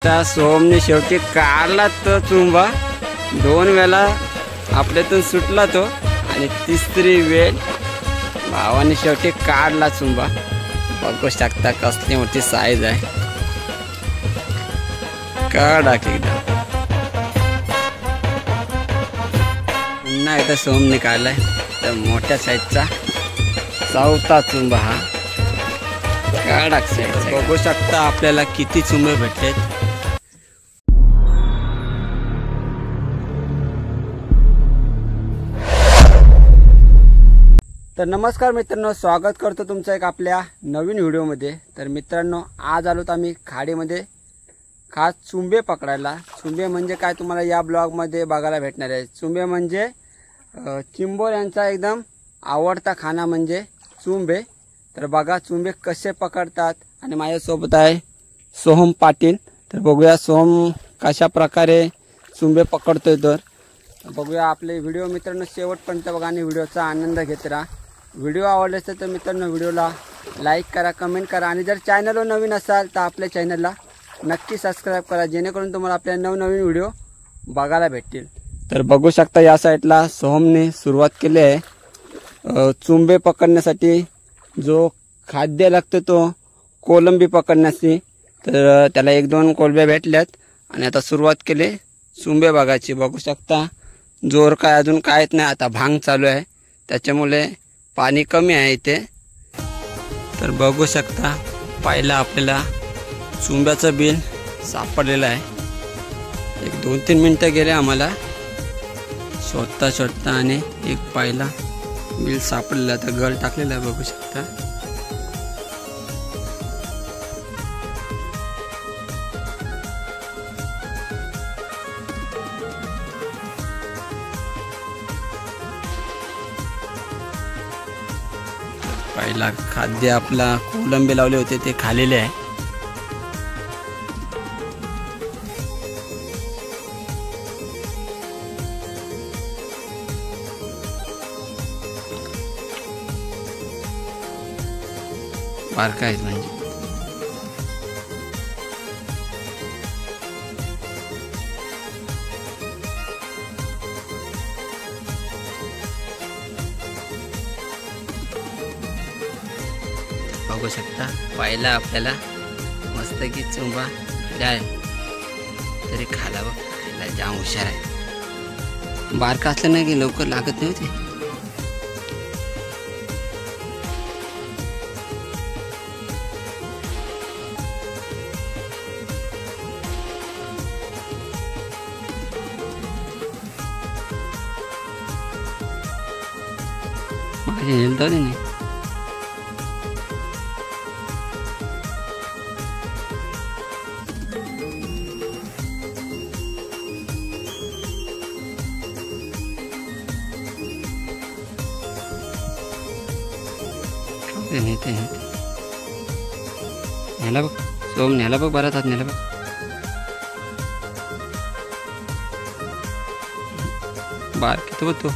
त्या सोमने शेवटी काढला तो चुंबा। 2 वेळा आपल्यातून सुटला तो आणि तिसरी वेळ भावाने शेवटी काढला चुंबा। बघू शकता कसली मोठी साईज आहे। काढा एकदा पुन्हा एकदा सोमने काढलाय तर मोठ्या साईजचा 4था चुंबा हा। काढा साईज बघू शकता आपल्याला किती चुंबे भेटलेत। तर नमस्कार मित्रांनो, स्वागत करतो तुमचं एक आपल्या नवीन व्हिडिओमध्ये। तर मित्रांनो, आज आलोत आम्ही खाडीमध्ये खास चुंबे पकडायला। चुंबे म्हणजे काय तुम्हाला या ब्लॉगमध्ये बघायला भेटणार आहे। चुंबे म्हणजे चिंबोर यांचा एकदम आवडता खाना म्हणजे चुंबे। तर बघा चुंबे कसे पकडतात आणि माझ्यासोबत आहे सोहम पाटील। तर बघूया सोहम कशा प्रकारे चुंबे पकडतोय। तर बघूया आपले व्हिडिओ मित्रांनो शेवटपर्यंत बघा आणि व्हिडिओचा आनंद घेत राहा। व्हिडिओ आवडले असेल तर मित्रांनो व्हिडिओला लाईक करा, कमेंट करा आणि जर चॅनलवर नवीन असाल तर आपल्या चॅनलला नक्की सबस्क्राईब करा, जेणेकरून तुम्हाला आपल्या नवनवीन व्हिडिओ बघायला भेटतील। तर बघू शकता या साईडला सोहमने सुरुवात केली आहे चुंबे पकडण्यासाठी। जो खाद्य लागतो तो कोलंबी पकडण्यासाठी। तर त्याला 1-2 कोलंब्या भेटल्यात आणि आता सुरुवात केली चुंबे बघायची। बघू शकता जोर काय अजून काहीच नाही, आता भांग चालू आहे त्याच्यामुळे पाणी कमी आहे इथे। तर बघू शकता पहिला आपल्याला चुंब्याचं बिल सापडलेलं आहे। 1-2-3 मिनिटं गेले आम्हाला शोधता आणि एक पहिला बिल सापडलेला। आता गळ टाकलेला आहे बघू शकता। पहिला खाद्य आपला कोलंबी लावले होते ते खालेले आहे। बारका आहेत म्हणजे बघू शकता पहिला आपल्याला मस्त की चुंबा जाय तरी खाला बघ। खायला जाम हुशार आहे, बारका असलं नाही की लवकर लागत नाही होते। माझे हेलतो नाही नेते न्याला बघ सोम, न्याला बघ बराच हात न्याला बघ। बार किती बघतो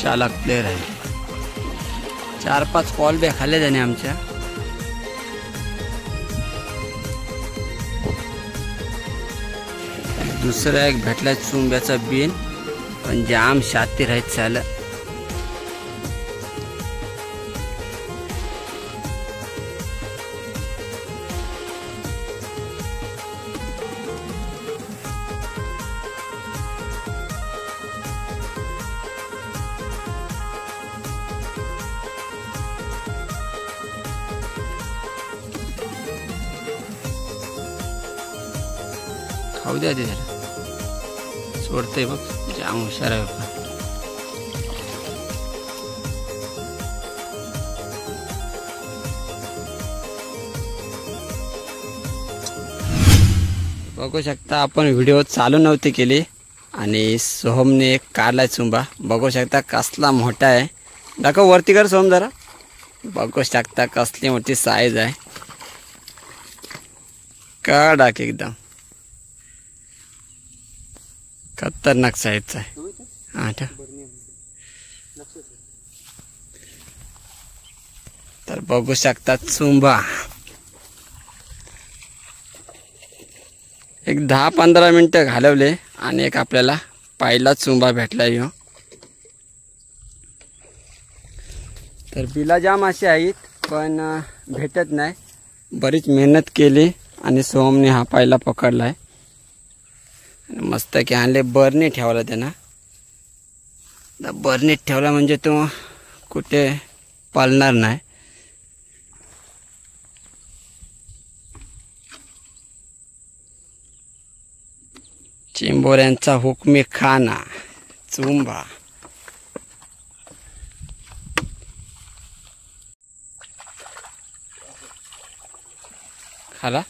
चालाक प्लेयर आहे। 4-5 कॉल बॅक खाल्ले त्याने आमच्या। दुसरा एक भेटला चुंब्याचा बिन, पण जाम शातीर आहे चाल। खाऊ द्या ते जरा सोडते बघ, जाम हुशार आहे बाबा। बघू शकता आपण व्हिडिओ चालू नव्हती केली आणि सोहमने एक काढलाय चुंबा। बघू शकता कसला मोठा आहे, दाखव वरती कर सोहम जरा। बघू शकता कसली मोठी साईज आहे। कडक एकदम। खतरनाक साईजचा आहे. हा ठेव. तर बघू शकता चुंबा. एक 10-15 मिनटं घालवले आणि एक आपल्याला पहिला चुंबा भेटला ह्यो. तर बिला जाम अशी आहेत पण भेटत नाही. बरीच मेहनत केली आणि सोमने हा पहिला पकडलाय. मस्त की आणले. बरणी ठेवला त्यांना. बरणीत ठेवला म्हणजे तो कुठे पालणार नाही. चिंबोऱ्यांचा हुकमी खाना चुंबा. खाला.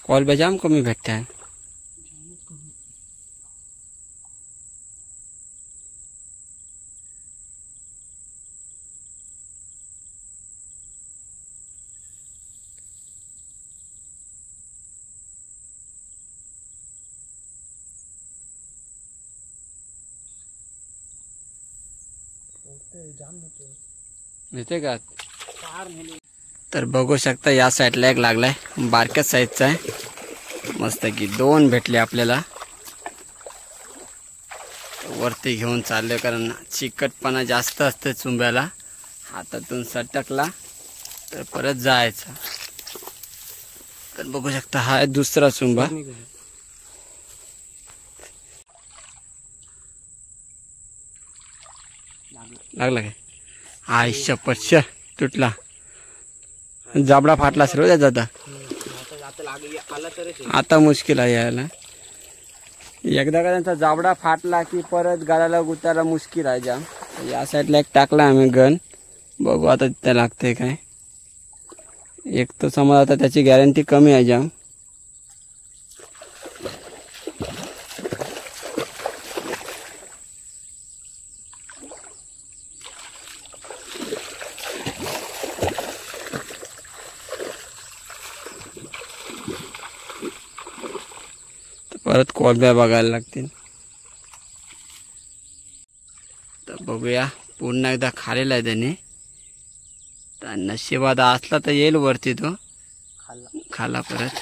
कॉल बजाम कमी भेटते आहे. येते का. तर बघू शकता या साईडला एक लागलाय. बारक्या साईजचा आहे. मस्त की 2 भेटले आपल्याला. वरती घेऊन चालले कारण चिकटपणा जास्त असते चुंब्याला. हातातून सटकला तर परत जायचा. तर बघू शकता हा दुसरा चुंबा. लागला काय. आयुष्य पश्च तुटला. जाबडा फाटला सर्व त्याचा. आता मुश्किल आहे यायला. एकदा का त्यांचा जाबडा फाटला की परत गाडाला गुतायला मुश्किल आहे जाम. या साईडला एक टाकला आम्ही गन. बघू आता तिथे लागते काय. एक तर समज आता त्याची गॅरंटी कमी आहे जाम. परत कोलब्या बघायला लागतील. तर बघूया. पुन्हा एकदा खालेला आहे त्याने. तर नशिबात असला तर येईल वरती तो. खाला परत.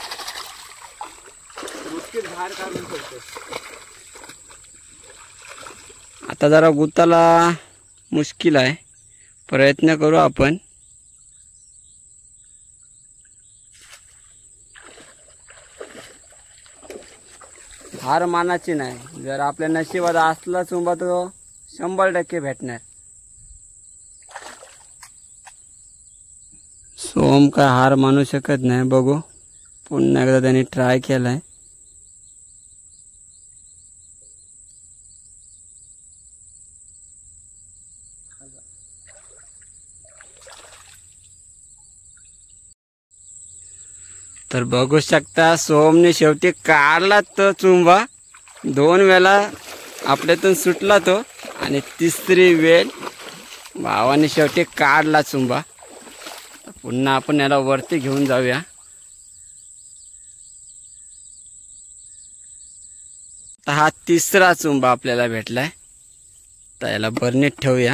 आता जरा गुताला मुश्किल आहे. प्रयत्न करू आपण. हार मानाची नाही. जर आपल्या नशिबात असला चुंबा तो 100% भेटणार. सोम काय हार मानू शकत नाही. बघू पुन्हा एकदा त्यांनी ट्राय केलाय. तर बघू शकता सोमने शेवटी काढला तो चुंबा. 2 वेळा आपल्यातून सुटला तो आणि तिसरी वेळ भावाने शेवटी काढला चुंबा. पुन्हा आपण याला वरती घेऊन जाऊया. तर हा तिसरा चुंबा आपल्याला भेटलाय. तर याला बरणीत ठेवूया.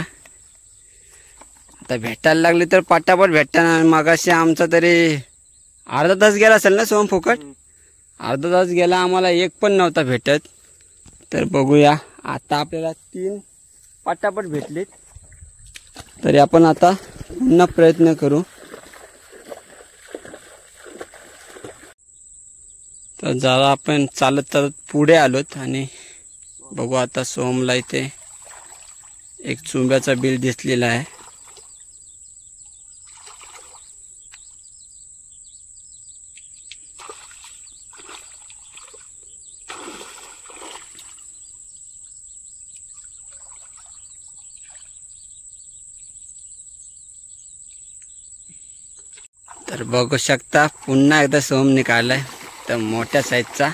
आता भेटायला लागली तर पटापट भेटताना. मगाशी आमचा तरी अर्धा तास गेला असेल ना सोम फुकट. अर्धा तास गेला आम्हाला एक पण नव्हता भेटत. तर बघूया आता आपल्याला 3 पटापट भेटलेत. तरी आपण आता पुन्हा प्रयत्न करू. तर जरा आपण चालत चालत पुढे आलोत आणि बघू आता सोमला इथे एक चुंब्याचा बिल दिसलेला आहे. तर बघू शकता पुन्हा एकदा सोम निकालाय. तर मोठ्या साईजचा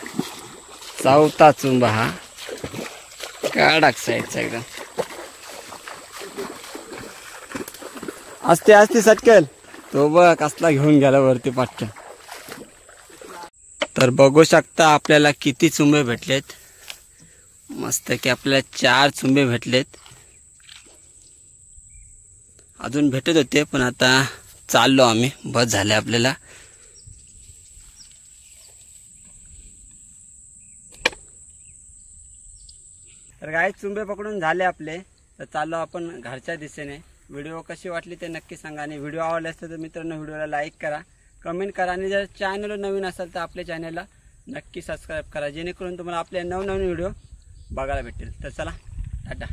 4था चुंबा. हा कडक साईजचा एकदम. असते असते सटकेल तो बघ कसला घेऊन गेला वरती पाटक्या. तर बघू शकता आपल्याला किती चुंबे भेटलेत. मस्त की आपल्याला 4 चुंबे भेटलेत. अजून भेटत होते पण आता चाललो आम्ही, बस झाले आपल्याला. तर काही चुंबे पकडून झाले आपले. तर चाललो आपण घरच्या दिशेने. व्हिडिओ कशी वाटली ते नक्की सांगा आणि व्हिडिओ आवडला असेल तर मित्रांनो व्हिडिओला लाईक करा, कमेंट करा आणि जर चॅनलवर नवीन असाल तर आपल्या चॅनलला नक्की सबस्क्राईब करा जेणेकरून तुम्हाला आपले नवनवीन व्हिडिओ बघायला भेटतील. तर चला टाटा.